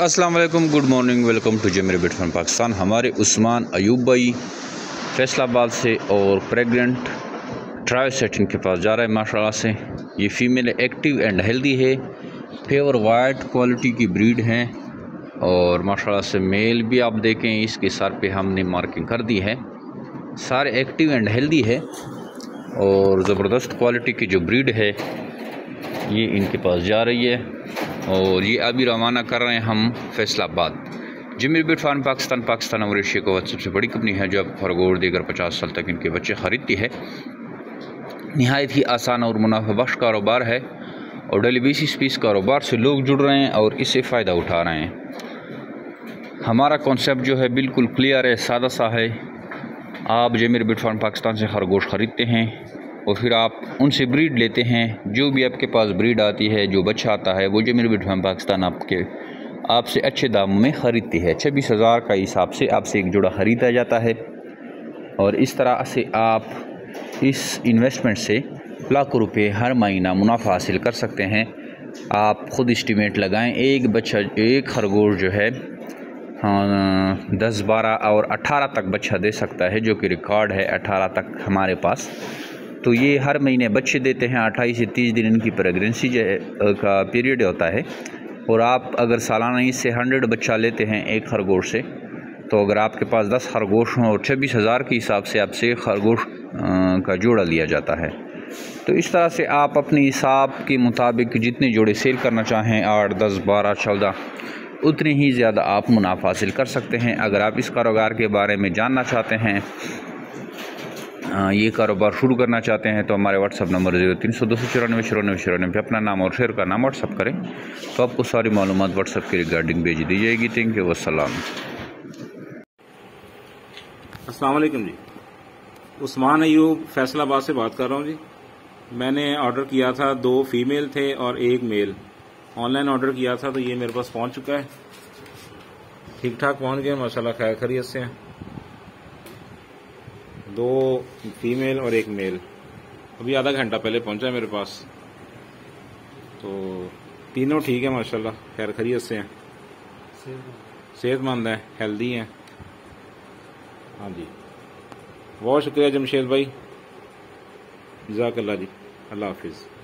अस्सलाम वालेकुम, good morning, welcome to जेमरी बिट फ्रॉम पाकिस्तान। हमारे उस्मान अयूब भाई फैसलाबाद से और प्रेग्नेंट ट्रायल सेटिंग के पास जा रहा है। माशाल्लाह से ये फ़ीमेल एक्टिव एंड हेल्दी है, फेवर वाइट क्वालिटी की ब्रीड है और माशाल्लाह से मेल भी आप देखें इसके सर पे हमने मार्किंग कर दी है। सारे एक्टिव एंड हेल्दी है और ज़बरदस्त क्वालिटी की जो ब्रीड है ये इनके पास जा रही है और ये अभी रवाना कर रहे हैं हम फैसलाबाद। जेमरी बिट फार्म पाकिस्तान और एशिया को सबसे बड़ी कंपनी है जो अब खरगोश देकर 50 साल तक इनके बच्चे ख़रीदती है। नहायत ही आसान और मुनाफा बख्श कारोबार है और डेली बेसिस पे इस कारोबार से लोग जुड़ रहे हैं और इससे फ़ायदा उठा रहे हैं। हमारा कॉन्सेप्ट जो है बिल्कुल क्लियर है, सादा सा है। आप जेमरी बिट फार्म पाकिस्तान से खरगोश ख़रीदते हैं और फिर आप उनसे ब्रीड लेते हैं। जो भी आपके पास ब्रीड आती है, जो बच्चा आता है, वो जेमरी बिट फार्म पाकिस्तान आपसे अच्छे दामों में ख़रीदती है। 26,000 का हिसाब से आपसे एक जोड़ा ख़रीदा जाता है और इस तरह से आप इस इन्वेस्टमेंट से लाखों रुपए हर महीना मुनाफा हासिल कर सकते हैं। आप ख़ुद एस्टिमेट लगाएं, एक खरगोश जो है 10, 12 और 18 तक बच्चा दे सकता है, जो कि रिकॉर्ड है 18 तक हमारे पास। तो ये हर महीने बच्चे देते हैं। 28 से 30 दिन इनकी प्रेगनेंसी का पीरियड होता है और आप अगर सालाना इससे 100 बच्चा लेते हैं एक खरगोश से, तो अगर आपके पास 10 खरगोश हों और 26,000 के हिसाब से आपसे एक खरगोश का जोड़ा लिया जाता है। तो इस तरह से आप अपने हिसाब के मुताबिक जितने जोड़े सेल करना चाहें, 8, 10, 12, 14, उतनी ही ज़्यादा आप मुनाफा हासिल कर सकते हैं। अगर आप इस कारोबार के बारे में जानना चाहते हैं, ये कारोबार शुरू करना चाहते हैं, तो हमारे व्हाट्सअप नंबर 0300 294 94 पे अपना नाम और शहर का नाम व्हाट्सअप करें तो आपको सारी मालूमात व्हाट्सअप के रिगार्डिंग भेज दी जाएगी। थैंक यू, वस्सलाम। अस्सलाम वालेकुम जी, उस्मान अयूब फैसलाबाद से बात कर रहा हूँ जी। मैंने ऑर्डर किया था, 2 फीमेल थे और 1 मेल। ऑनलाइन ऑर्डर किया था तो ये मेरे पास पहुंच चुका है, ठीक ठाक पहुंच गया माशाल्लाह, खैर खैरियत से हैं। 2 फीमेल और 1 मेल अभी आधा घंटा पहले पहुंचा है मेरे पास। तो तीनों ठीक है माशाल्लाह, खैर खैरियत से हैं, सेहतमंद हैं, हेल्दी हैं। हाँ जी, बहुत शुक्रिया जमशेद भाई, जज़ाकल्लाह जी, अल्लाह हाफिज़।